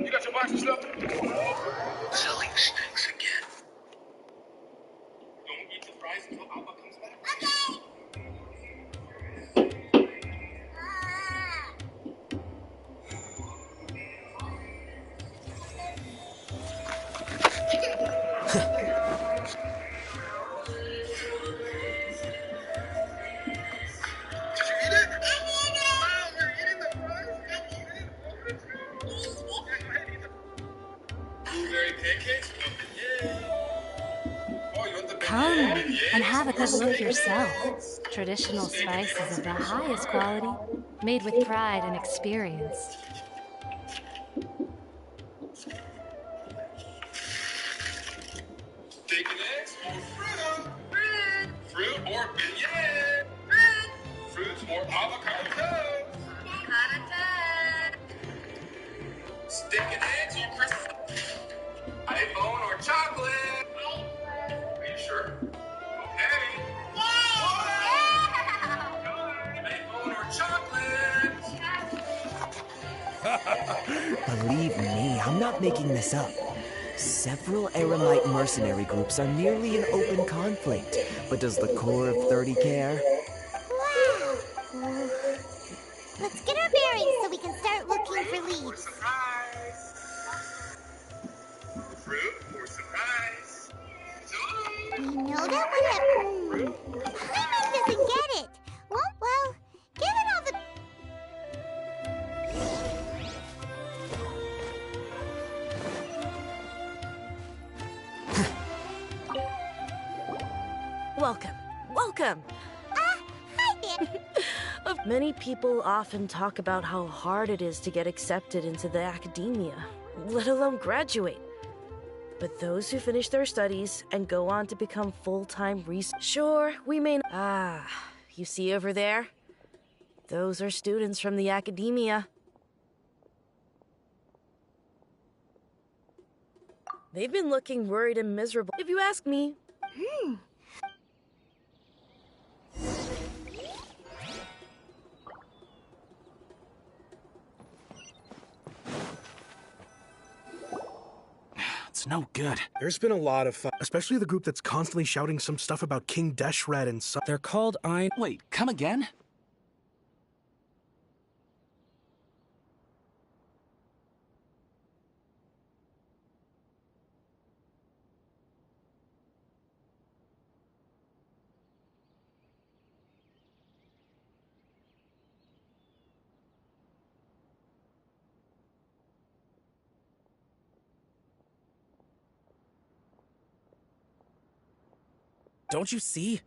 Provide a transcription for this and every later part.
You got your box and stuff? Selling stinks again. Don't eat the fries until Alba comes back. Come and have a good look yourself. Traditional spices of the highest quality, made with pride and experience. Steak and eggs or fruit? Fruit or beignet? Fruits or avocado toast? Steak and eggs or crisp? iPhone or chocolate? Are you sure? Okay. iPhone or chocolate? Believe me, I'm not making this up. Several Eremite mercenary groups are nearly in open conflict, but does the core of 30 care? Wow. Let's get our bearings so we can start looking for leads. Surprise! Fruit or surprise? We know that one at... Hyman doesn't get it. Well, give it all the... Welcome. Hi there. Many people often talk about how hard it is to get accepted into the academia, let alone graduate. But those who finish their studies and go on to become full-time researchers, sure, we may... you see over there? Those are students from the academia. They've been looking worried and miserable, if you ask me. It's no good. There's been a lot of especially the group that's constantly shouting some stuff about King Deshret and stuff. They're called Wait, come again? Don't you see?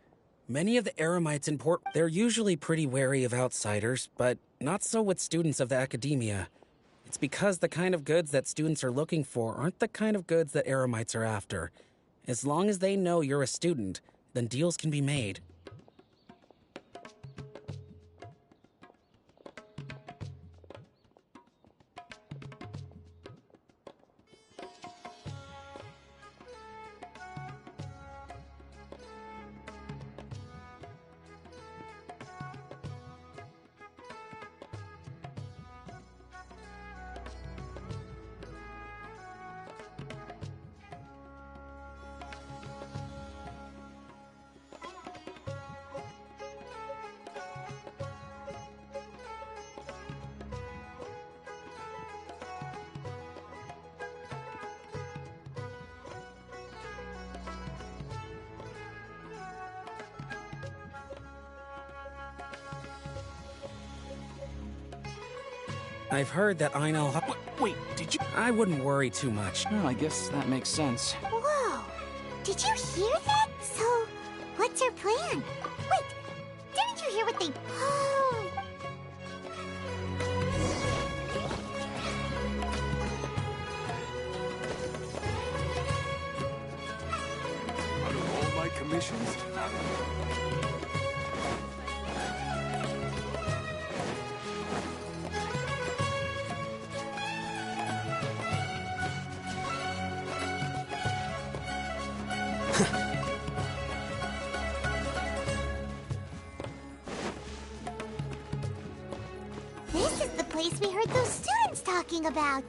Many of the Eremites in Port... They're usually pretty wary of outsiders, but not so with students of the academia. It's because the kind of goods that students are looking for aren't the kind of goods that Eremites are after. As long as they know you're a student, then deals can be made. I've heard that Einel... Wait, did you... I wouldn't worry too much. Well, I guess that makes sense. Whoa. Did you hear that? So, what's our plan? Wait, didn't you hear what they... Oh. Out of all my commissions... This is the place we heard those students talking about.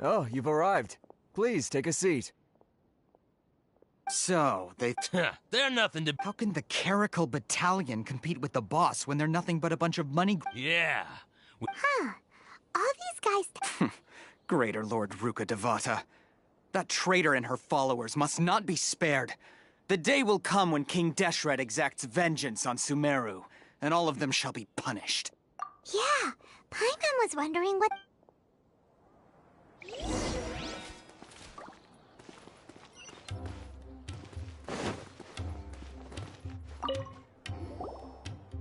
Oh, you've arrived. Please, take a seat. So, They're nothing to... how can the Caracal Battalion compete with the boss when they're nothing but a bunch of money... Yeah. Huh. All these guys... Greater Lord Ruka Devata. That traitor and her followers must not be spared. The day will come when King Deshret exacts vengeance on Sumeru, and all of them shall be punished. Yeah, Paimon was wondering what...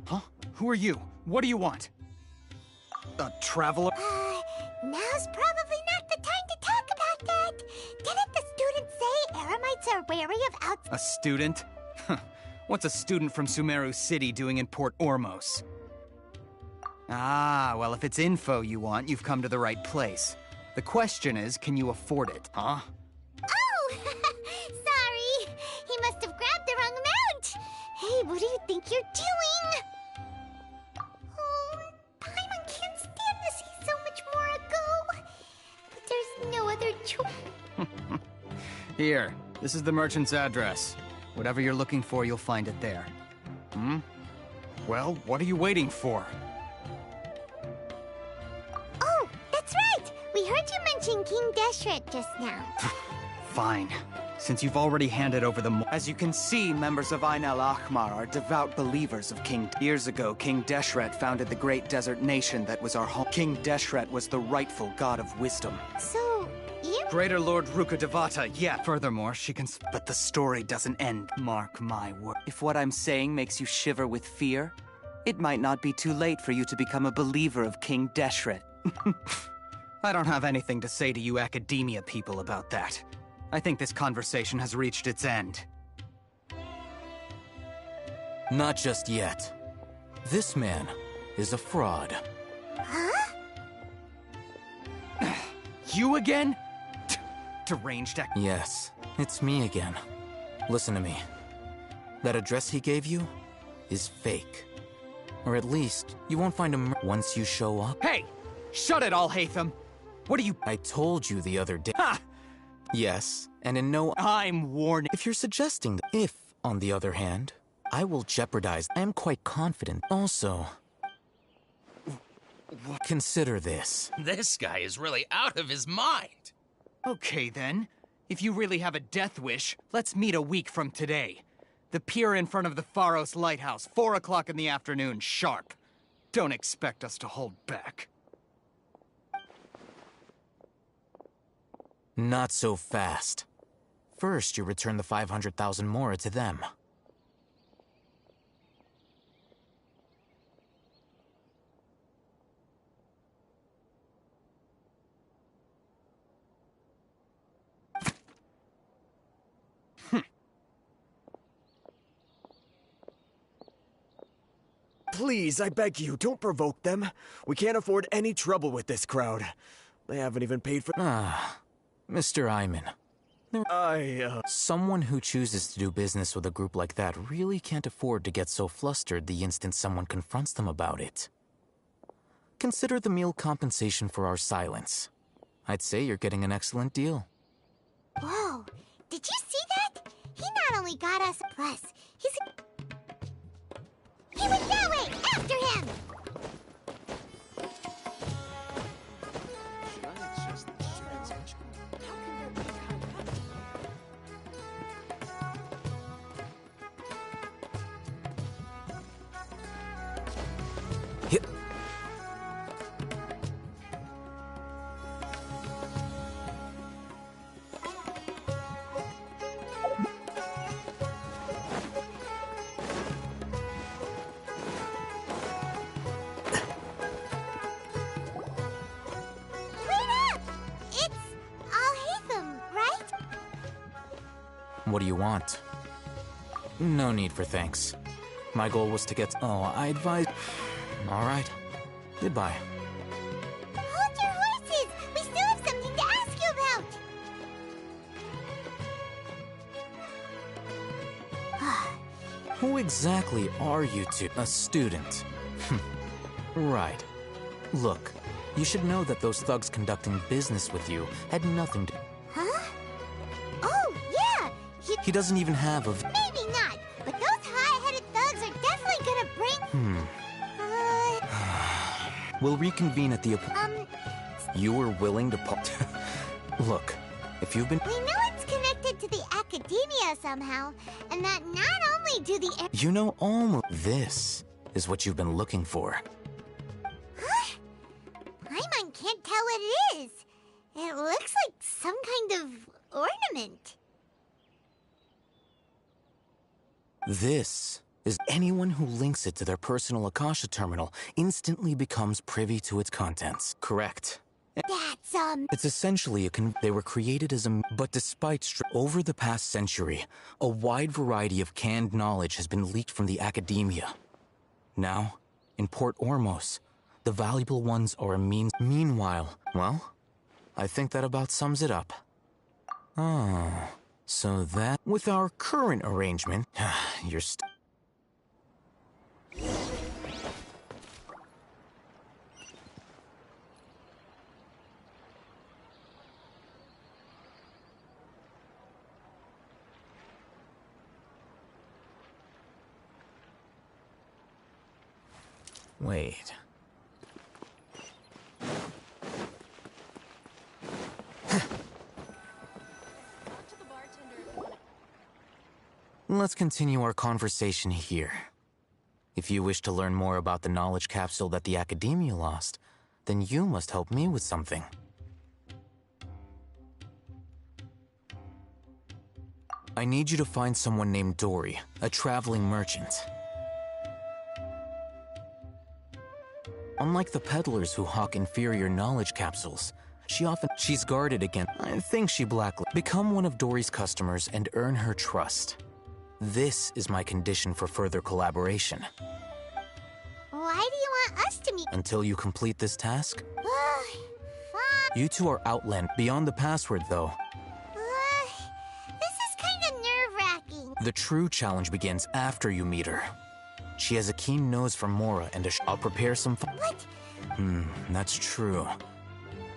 Huh? Who are you? What do you want? A traveler? Now's probably not the time to talk about that. Didn't the students say Eremites are wary of outs... A student? What's a student from Sumeru City doing in Port Ormos? Ah, well, if it's info you want, you've come to the right place. The question is, can you afford it, huh? Oh! Sorry. He must have grabbed the wrong amount. Hey, what do you think you're doing? Oh, Paimon can't stand to see so much more ago. But there's no other choice. Here, this is the merchant's address. Whatever you're looking for, you'll find it there. Hmm? Well, what are you waiting for? Oh, that's right. We heard you mention King Deshret just now. Fine. Since you've already handed over the... As you can see, members of Ain al-Ahmar are devout believers of King... Years ago, King Deshret founded the great desert nation that was our home. King Deshret was the rightful god of wisdom. So, you... Greater Lord Ruka Devata, yeah. Furthermore, she can... But the story doesn't end. Mark my word. If what I'm saying makes you shiver with fear, it might not be too late for you to become a believer of King Deshret. I don't have anything to say to you academia people about that. I think this conversation has reached its end. Not just yet. This man is a fraud. Huh? You again? Deranged act. Yes, it's me again. Listen to me. That address he gave you is fake. Or at least, you won't find him once you show up. Hey! Shut it, Al-Haytham! What are you... I told you the other day. Ha! Yes, and in no... I'm warning... If you're suggesting that... If, on the other hand, I will jeopardize... I am quite confident. Also... Consider this. This guy is really out of his mind. Okay, then. If you really have a death wish, let's meet a week from today. The pier in front of the Pharos Lighthouse, 4 o'clock in the afternoon, sharp. Don't expect us to hold back. Not so fast. First, you return the 500,000 mora to them. Please, I beg you, don't provoke them. We can't afford any trouble with this crowd. They haven't even paid for... Ah, Mr. Iman. Someone who chooses to do business with a group like that really can't afford to get so flustered the instant someone confronts them about it. Consider the meal compensation for our silence. I'd say you're getting an excellent deal. Whoa, did you see that? He not only got us plus, he's... He went that way! After him! Hit. What do you want? No need for thanks. My goal was to get... Oh, I advise... All right. Goodbye. Hold your horses! We still have something to ask you about! Who exactly are you two? A student. Right. Look, you should know that those thugs conducting business with you had nothing to... Huh? Oh, yeah! He doesn't even have a... Maybe not, but those high-headed thugs are definitely gonna bring... We'll reconvene at the... You were willing to... Look, if you've been... We know it's connected to the academia somehow, and that not only do the... You know almost... This is what you've been looking for. Huh? Paimon can't tell what it is. It looks like some kind of ornament. This is anyone who links it to their personal Akasha terminal instantly becomes privy to its contents. Correct. That's, It's essentially they were created as a... But despite over the past century, a wide variety of canned knowledge has been leaked from the academia. Now, in Port Ormos, the valuable ones are a means... Meanwhile, well, I think that about sums it up. Oh, so that... With our current arrangement, you're Wait. Let's continue our conversation here. If you wish to learn more about the knowledge capsule that the Academia lost, then you must help me with something. I need you to find someone named Dory, a traveling merchant. Unlike the peddlers who hawk inferior knowledge capsules, she's guarded against... I think she blacklisted. Become one of Dory's customers and earn her trust. This is my condition for further collaboration. Why do you want us to meet? Until you complete this task? Fine. You two are outland. Beyond the password, though. This is kind of nerve-wracking. The true challenge begins after you meet her. She has a keen nose for Mora and I'll prepare some... What? That's true.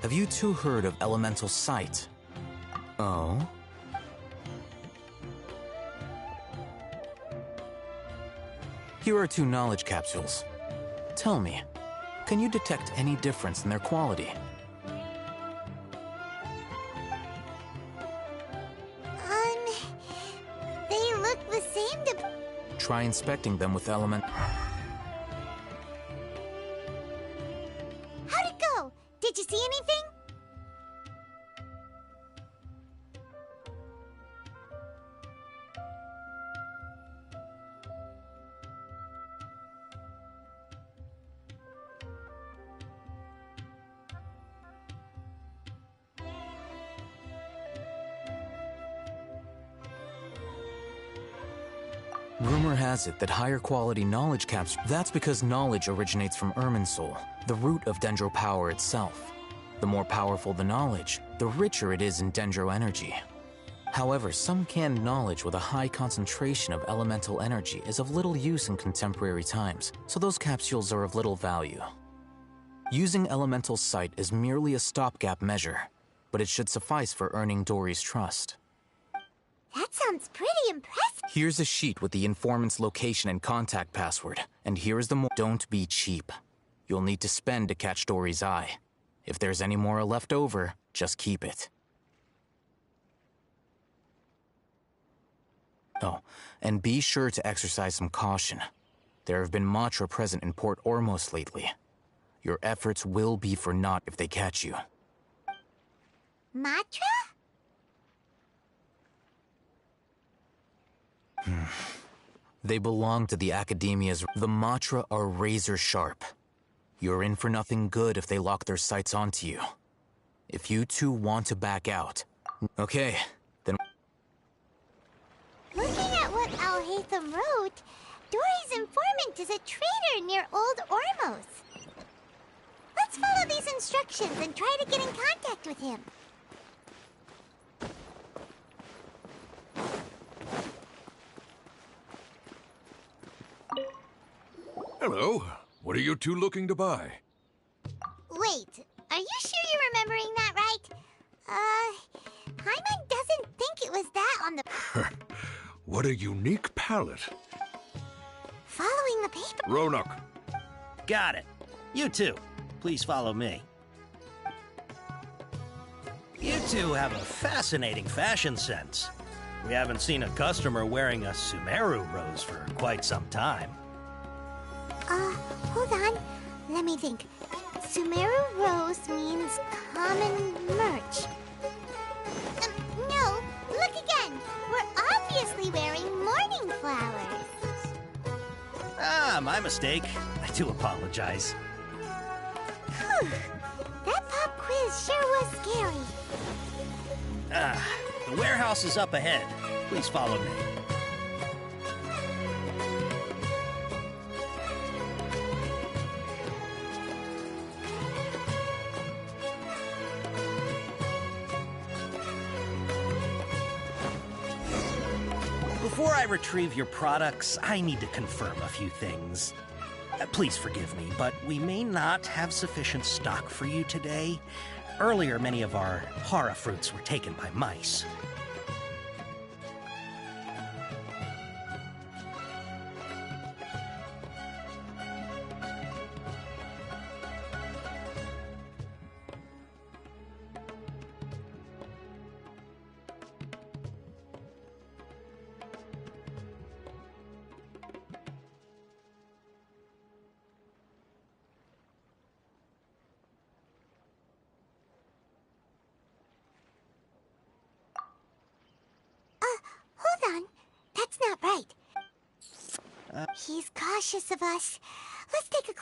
Have you two heard of elemental sight? Oh? Here are 2 knowledge capsules. Tell me, can you detect any difference in their quality? They look the same to... Try inspecting them with element... How'd it go? Did you see anything? Rumor has it that higher quality knowledge capsules... That's because knowledge originates from Irminsul, the root of Dendro power itself. The more powerful the knowledge, the richer it is in Dendro energy. However, some canned knowledge with a high concentration of elemental energy is of little use in contemporary times, so those capsules are of little value. Using elemental sight is merely a stopgap measure, but it should suffice for earning Dory's trust. That sounds pretty impressive. Here's a sheet with the informant's location and contact password, and here is the more... Don't be cheap. You'll need to spend to catch Dory's eye. If there's any more left over, just keep it. Oh, and be sure to exercise some caution. There have been Matra present in Port Ormos lately. Your efforts will be for naught if they catch you. Matra? They belong to the Academia's... The Matra are razor sharp. You're in for nothing good if they lock their sights onto you. If you two want to back out... Okay, then... Looking at what Al-Haytham wrote, Dory's informant is a traitor near Old Ormos. Let's follow these instructions and try to get in contact with him. Hello. What are you two looking to buy? Wait, are you sure you're remembering that right? Hyman doesn't think it was that on the... What a unique palette. Following the paper... Roanoke. Got it. You two, please follow me. You two have a fascinating fashion sense. We haven't seen a customer wearing a Sumeru rose for quite some time. Hold on. Let me think. Sumeru rose means common merch. No, look again. We're obviously wearing morning flowers. Ah, my mistake. I do apologize. Whew. That pop quiz sure was scary. The warehouse is up ahead. Please follow me. Before I retrieve your products, I need to confirm a few things. Please forgive me, but we may not have sufficient stock for you today. Earlier, many of our hara fruits were taken by mice. Hold on. That's not right. He's cautious of us. Let's take a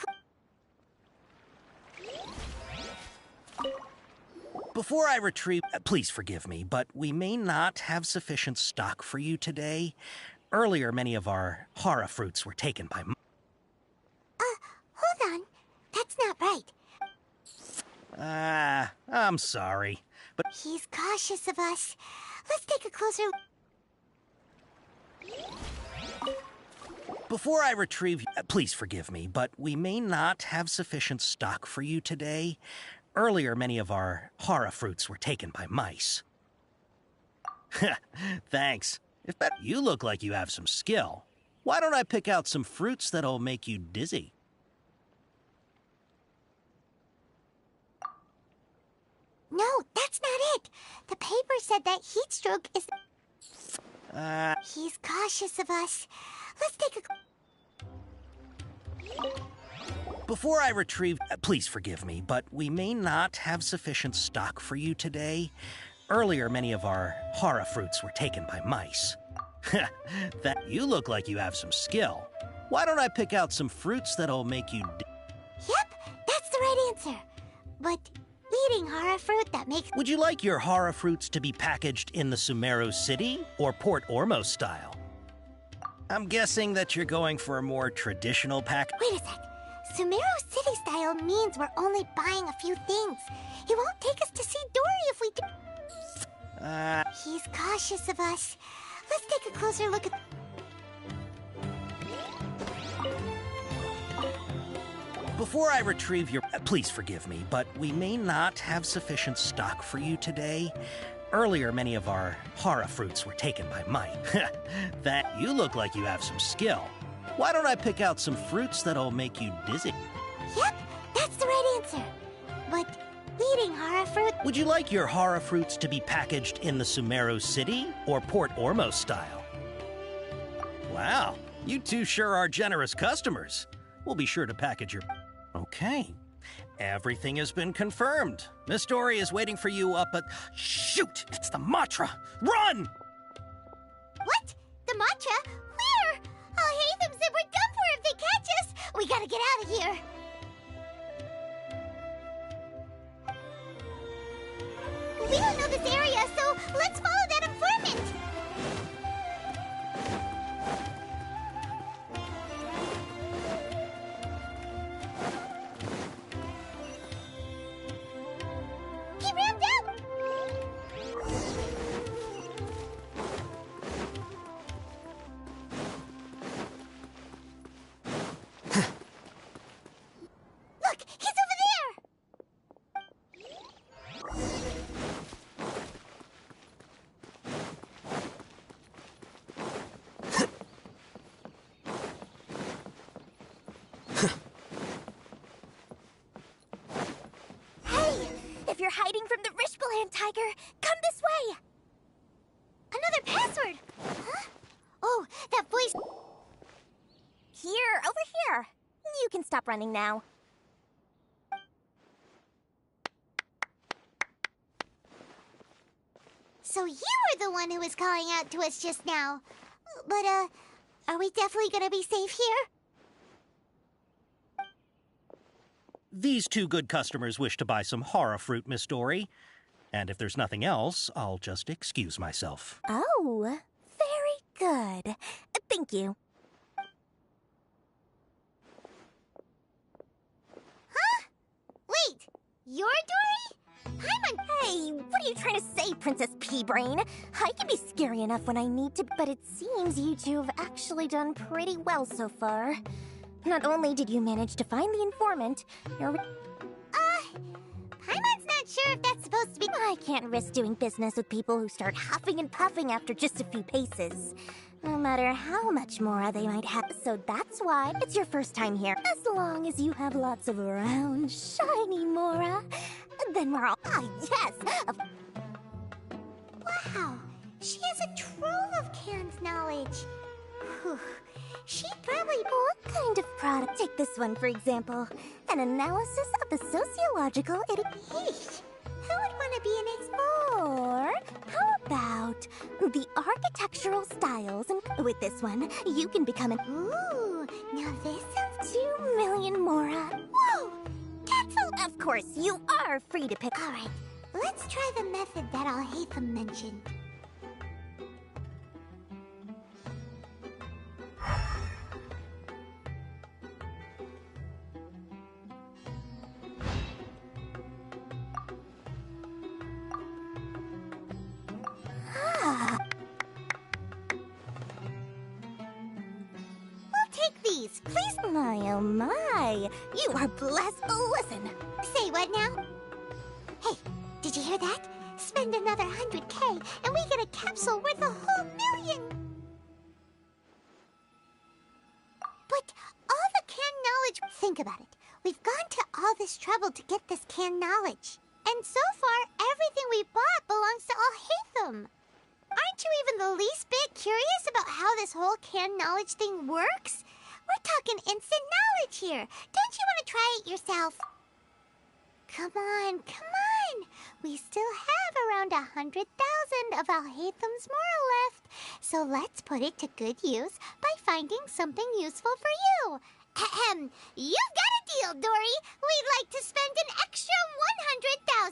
Before I retrieve... please forgive me, but we may not have sufficient stock for you today. Earlier, many of our hara fruits were taken by... hold on. That's not right. I'm sorry, but... He's cautious of us. Let's take a closer... Before I retrieve... please forgive me, but we may not have sufficient stock for you today. Earlier, many of our hara fruits were taken by mice. Thanks. If that... You look like you have some skill. Why don't I pick out some fruits that'll make you dizzy? No, that's not it. The paper said that heat stroke is... He's cautious of us. Let's take a... Before I retrieve... please forgive me, but we may not have sufficient stock for you today. Earlier, many of our hara fruits were taken by mice. That... You look like you have some skill. Why don't I pick out some fruits that'll make you... Yep, that's the right answer. But eating hara fruit that makes... Would you like your hara fruits to be packaged in the Sumeru City or Port Ormos style? I'm guessing that you're going for a more traditional pack... Wait a sec. Sumeru City style means we're only buying a few things. He won't take us to see Dory if we do... He's cautious of us. Let's take a closer look at... Before I retrieve your... please forgive me, but we may not have sufficient stock for you today. Earlier, many of our hara fruits were taken by mice. That... You look like you have some skill. Why don't I pick out some fruits that'll make you dizzy? Yep, that's the right answer. But eating hara fruit... Would you like your hara fruits to be packaged in the Sumeru City or Port Ormos style? Wow, you two sure are generous customers. We'll be sure to package your... Okay. Everything has been confirmed. Miss Dory is waiting for you up at... Shoot! It's the Matra! Run! What? The Matra? Where? I'll hate them said we're done for if they catch us. We gotta get out of here. We don't know this area, so let's follow that informant. He rammed up! Look, he's over there! Hey! If you're hiding from the Rishbaland tiger, come this way! Another password! Huh? Oh, that voice... Here, over here. You can stop running now. So you were the one who was calling out to us just now. But, are we definitely gonna be safe here? These two good customers wish to buy some horror fruit, Miss Dory. And if there's nothing else, I'll just excuse myself. Oh, very good. Thank you. Huh? Wait, you're Dory? Hey, what are you trying to say, Princess Pea-Brain? I can be scary enough when I need to, but it seems you two have actually done pretty well so far. Not only did you manage to find the informant, you're... Paimon's not sure if that's supposed to be... I can't risk doing business with people who start huffing and puffing after just a few paces. No matter how much Mora they might have. So that's why it's your first time here. As long as you have lots of round, shiny Mora, then we're all... Ah, yes! Wow, she has a trove of canned knowledge. Whew. She'd probably... What kind of product? Take this one, for example. An analysis of the sociological... Hey, who would want to be in its... Or how about the architectural styles? And with this one, you can become an... Ooh, now this sounds... 2 million Mora. Whoa! Capsule! Of course, you are free to pick... All right, let's try the method that Al-Haytham mentioned. We'll take these, please. My, oh my. You are blessed. Listen. Say what now? Hey, did you hear that? Spend another 100K and we get a capsule worth a whole million. But all the canned knowledge... Think about it. We've gone to all this trouble to get this canned knowledge. And so far, everything we bought belongs to Al-Haytham. Aren't you even the least bit curious about how this whole canned knowledge thing works? We're talking instant knowledge here. Don't you want to try it yourself? Come on, come on. We still have around 100,000 of Al-Haytham's Mora left. So let's put it to good use by finding something useful for you. Ahem. You've got a deal, Dory. We'd like to spend an extra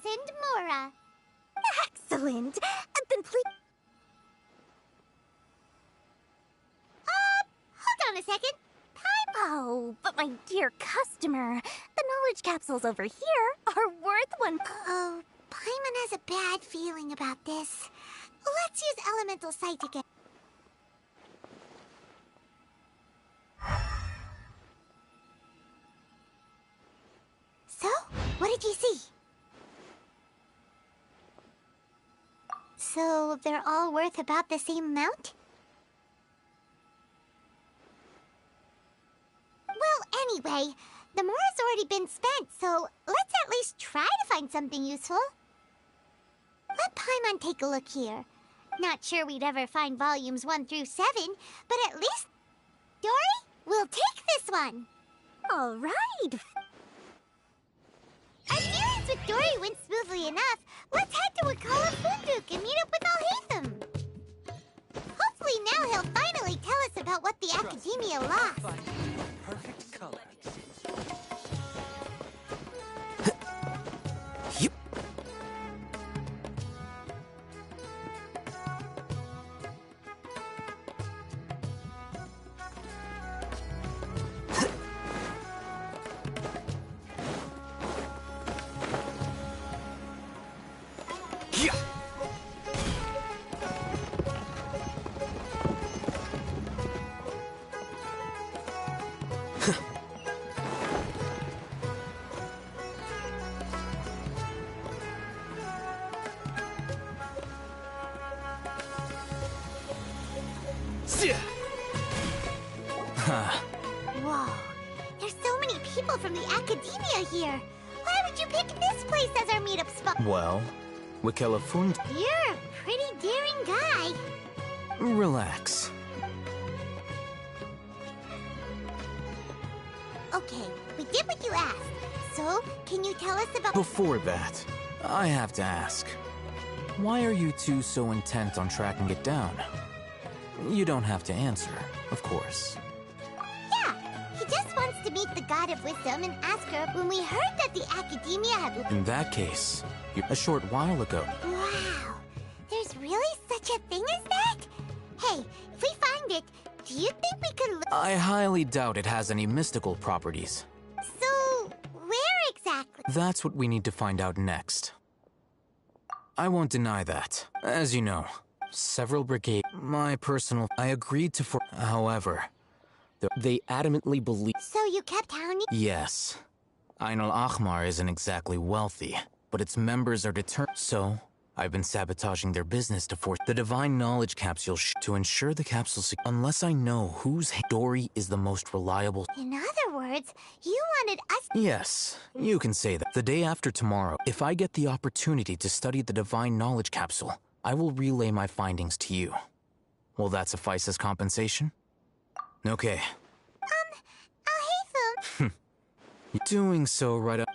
100,000 Mora. Excellent. Then please... hold on a second. Oh, but my dear customer, the knowledge capsules over here are worth one... Oh, Paimon has a bad feeling about this. Let's use Elemental Sight again. So, what did you see? So, they're all worth about the same amount? Well, anyway, the Mora's already been spent, so let's at least try to find something useful. Let Paimon take a look here. Not sure we'd ever find volumes 1 through 7, but at least... Dory, we'll take this one. All right. Appearance with Dory went smoothly enough. Let's head to Wakala Funduk and meet up with Al-Haytham. Hopefully now he'll finally tell us about what the Academia lost. Perfect color. Whoa, there's so many people from the academia here. Why would you pick this place as our meetup spot? Well, Wikelafund. You're a pretty daring guy. Relax. Okay, we did what you asked. So, can you tell us about... Before that, I have to ask. Why are you two so intent on tracking it down? You don't have to answer, of course. Yeah, he just wants to meet the God of Wisdom and ask her when we heard that the academia had... In that case, a short while ago. Wow, there's really such a thing as that? Hey, if we find it, do you think we could... I highly doubt it has any mystical properties. So, where exactly? That's what we need to find out next. I won't deny that. As you know, several brigades... I agreed to for... However, they adamantly believe... So you kept hounding... Yes. Ain al-Ahmar isn't exactly wealthy, but its members are determined. So, I've been sabotaging their business to force the divine knowledge capsule to ensure the capsule unless I know whose story is the most reliable. In other words, you wanted us... Yes, you can say that. The day after tomorrow, if I get the opportunity to study the divine knowledge capsule, I will relay my findings to you. Will that suffice as compensation? Okay. Al-Haytham. Doing so right up...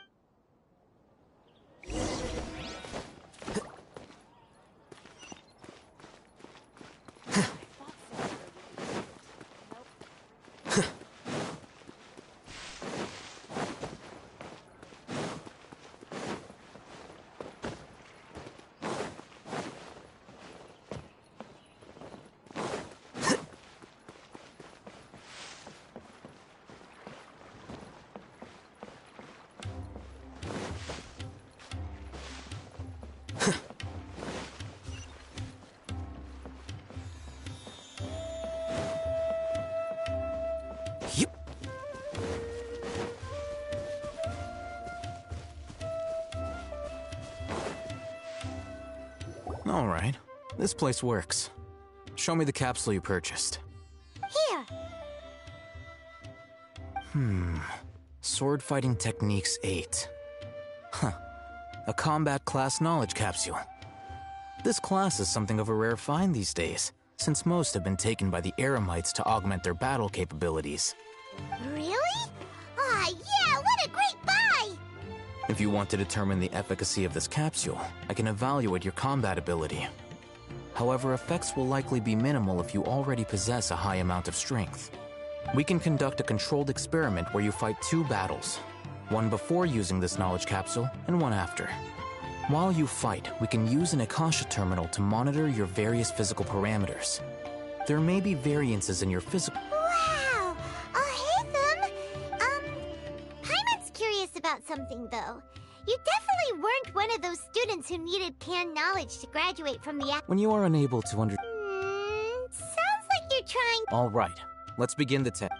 All right. This place works. Show me the capsule you purchased. Here. Sword Fighting Techniques 8. Huh. A combat class knowledge capsule. This class is something of a rare find these days, since most have been taken by the Eremites to augment their battle capabilities. Really? Ah, yeah, what a great buy! If you want to determine the efficacy of this capsule, I can evaluate your combat ability. However, effects will likely be minimal if you already possess a high amount of strength. We can conduct a controlled experiment where you fight 2 battles, one before using this knowledge capsule and one after. While you fight, we can use an Akasha terminal to monitor your various physical parameters. There may be variances in your physical... Wow! Al-Haytham! Paimon's curious about something, though. You definitely weren't one of those students who needed canned knowledge to graduate from the... When you are unable to sounds like you're trying... All right, let's begin the test.